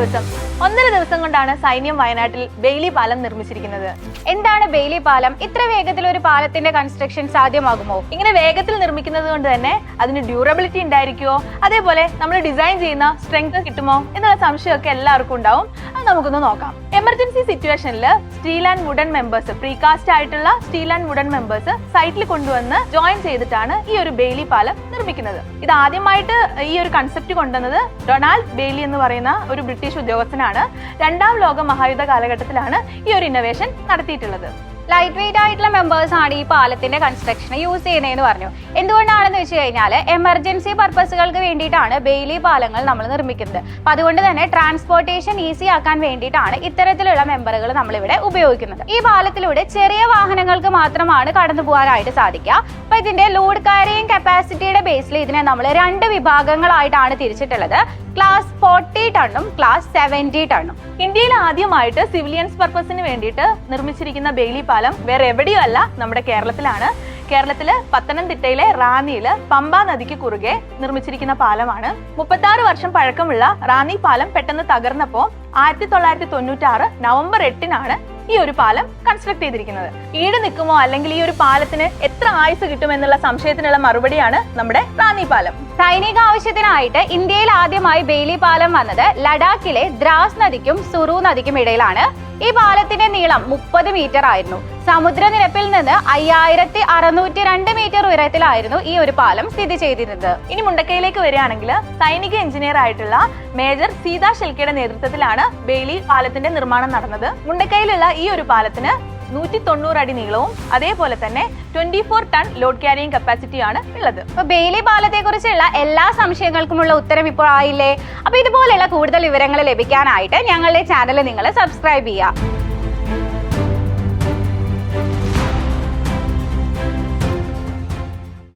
ദിവസം 1.5 ദിവസം കൊണ്ടാണ് സൈന്യം വയനാട്ടിൽ ബെയിലി പാലം നിർമ്മിച്ചിരിക്കുന്നത്. എന്താണ് ബെയിലി പാലം? ഇത്ര വേഗത്തിൽ ഒരു പാലത്തിന്റെ കൺസ്ട്രക്ഷൻ സാധ്യമാകുമോ? ഇങ്ങനെ വേഗത്തിൽ നിർമ്മിക്കുന്നത് കൊണ്ട് തന്നെ അതിന് ഡ്യൂറബിലിറ്റി ഉണ്ടായിരിക്കുമോ, അതേപോലെ നമ്മൾ ഡിസൈൻ ചെയ്യുന്ന സ്ട്രെങ്ത് കിട്ടുമോ എന്നുള്ള സംശയമൊക്കെ എല്ലാവർക്കും ഉണ്ടാവും. അത് നമുക്കൊന്ന് നോക്കാം. എമർജൻസി സിറ്റുവേഷനിൽ steel and wooden members, precast ആയിട്ടുള്ള സ്റ്റീൽ ആൻഡ് വുഡൻ മെമ്പേഴ്സ് സൈറ്റിൽ കൊണ്ടുവന്ന് ജോയിൻ ചെയ്തിട്ടാണ് ഈ ഒരു ബെയിലി പാലം നിർമ്മിക്കുന്നത്. ഇത് ആദ്യമായിട്ട് ഈ ഒരു കൺസെപ്റ്റ് കൊണ്ടുവന്നത് ഡൊണാൾഡ് ബെയ്ലി എന്ന് പറയുന്ന ഒരു ബ്രിട്ടീഷ് ഉദ്യോഗസ്ഥനാണ്. 2ാം ലോക മഹായുദ്ധ കാലഘട്ടത്തിലാണ് ഈ ഒരു ഇന്നോവേഷൻ നടത്തിയിട്ടുള്ളത്. ലൈറ്റ് വെയിറ്റ് ആയിട്ടുള്ള മെമ്പേഴ്സ് ആണ് ഈ പാലത്തിന്റെ കൺസ്ട്രക്ഷന് യൂസ് ചെയ്യുന്നതെന്ന് പറഞ്ഞു. എന്തുകൊണ്ടാണെന്ന് വെച്ച് കഴിഞ്ഞാൽ എമർജൻസി പർപ്പസുകൾക്ക് വേണ്ടിയിട്ടാണ് ബെയിലി പാലങ്ങൾ നമ്മൾ നിർമ്മിക്കുന്നത്. അപ്പൊ അതുകൊണ്ട് തന്നെ ട്രാൻസ്പോർട്ടേഷൻ ഈസി ആക്കാൻ വേണ്ടിയിട്ടാണ് ഇത്തരത്തിലുള്ള മെമ്പറുകൾ നമ്മൾ ഇവിടെ ഉപയോഗിക്കുന്നത്. ഈ പാലത്തിലൂടെ ചെറിയ വാഹനങ്ങൾക്ക് മാത്രമാണ് കടന്നു പോകാനായിട്ട് സാധിക്കുക. അപ്പൊ ഇതിന്റെ ലോഡ് കാരിയിങ് കപ്പാസിറ്റിയുടെ ബേസിൽ ഇതിനെ നമ്മൾ 2 വിഭാഗങ്ങളായിട്ടാണ് തിരിച്ചിട്ടുള്ളത്. Class 40 ടണ്ണും class 70 ടണ്ണും. ഇന്ത്യയിൽ ആദ്യമായിട്ട് സിവിലിയൻസ് പർപ്പസിന് വേണ്ടിയിട്ട് നിർമ്മിച്ചിരിക്കുന്ന ബെയിലി പാലം വേറെ എവിടെയും അല്ല, നമ്മുടെ കേരളത്തിലാണ്. കേരളത്തില് പത്തനംതിട്ടയിലെ റാന്നിയില് പമ്പാ നദിക്ക് കുറുകെ നിർമ്മിച്ചിരിക്കുന്ന പാലമാണ്. 36 വർഷം പഴക്കമുള്ള റാന്നി പാലം പെട്ടെന്ന് തകർന്നപ്പോ 1996 നവംബർ 8-നാണ് ഈ ഒരു പാലം കൺസ്ട്രക്ട് ചെയ്തിരിക്കുന്നത്. ഈട് നിൽക്കുമോ അല്ലെങ്കിൽ ഈ ഒരു പാലത്തിന് എത്ര ആയുസ് കിട്ടുമെന്നുള്ള സംശയത്തിനുള്ള മറുപടിയാണ് നമ്മുടെ റാന്നി പാലം. സൈനിക ആവശ്യത്തിനായിട്ട് ഇന്ത്യയിൽ ആദ്യമായി ബെയിലി പാലം വന്നത് ലഡാക്കിലെ ദ്രാസ് നദിക്കും സുറു നദിക്കും ഇടയിലാണ്. ഈ പാലത്തിന്റെ നീളം 30 മീറ്റർ ആയിരുന്നു. സമുദ്രനിരപ്പിൽ നിന്ന് 5602 മീറ്റർ ഉയരത്തിലായിരുന്നു ഈ ഒരു പാലം സ്ഥിതി ചെയ്തിരുന്നത്. ഇനി മുണ്ടക്കയിലേക്ക് വരികയാണെങ്കിൽ സൈനിക എഞ്ചിനീയർ ആയിട്ടുള്ള മേജർ സീതാ ഷെൽക്കയുടെ നേതൃത്വത്തിലാണ് ബെയിലി പാലത്തിന്റെ നിർമ്മാണം നടന്നത്. മുണ്ടക്കയിലുള്ള ഈ ഒരു പാലത്തിന് 190 അടി നീളവും അതേപോലെ തന്നെ 24 ടൺ ലോഡ് ക്യാരിയിങ് കപ്പാസിറ്റിയാണ് ഉള്ളത്. അപ്പൊ ബെയിലി പാലത്തെ കുറിച്ചുള്ള എല്ലാ സംശയങ്ങൾക്കുമുള്ള ഉത്തരം ഇപ്പോൾ ആയില്ലേ? അപ്പൊ ഇതുപോലെയുള്ള കൂടുതൽ വിവരങ്ങൾ ലഭിക്കാനായിട്ട് ഞങ്ങളുടെ ചാനൽ നിങ്ങൾ സബ്സ്ക്രൈബ് ചെയ്യുക.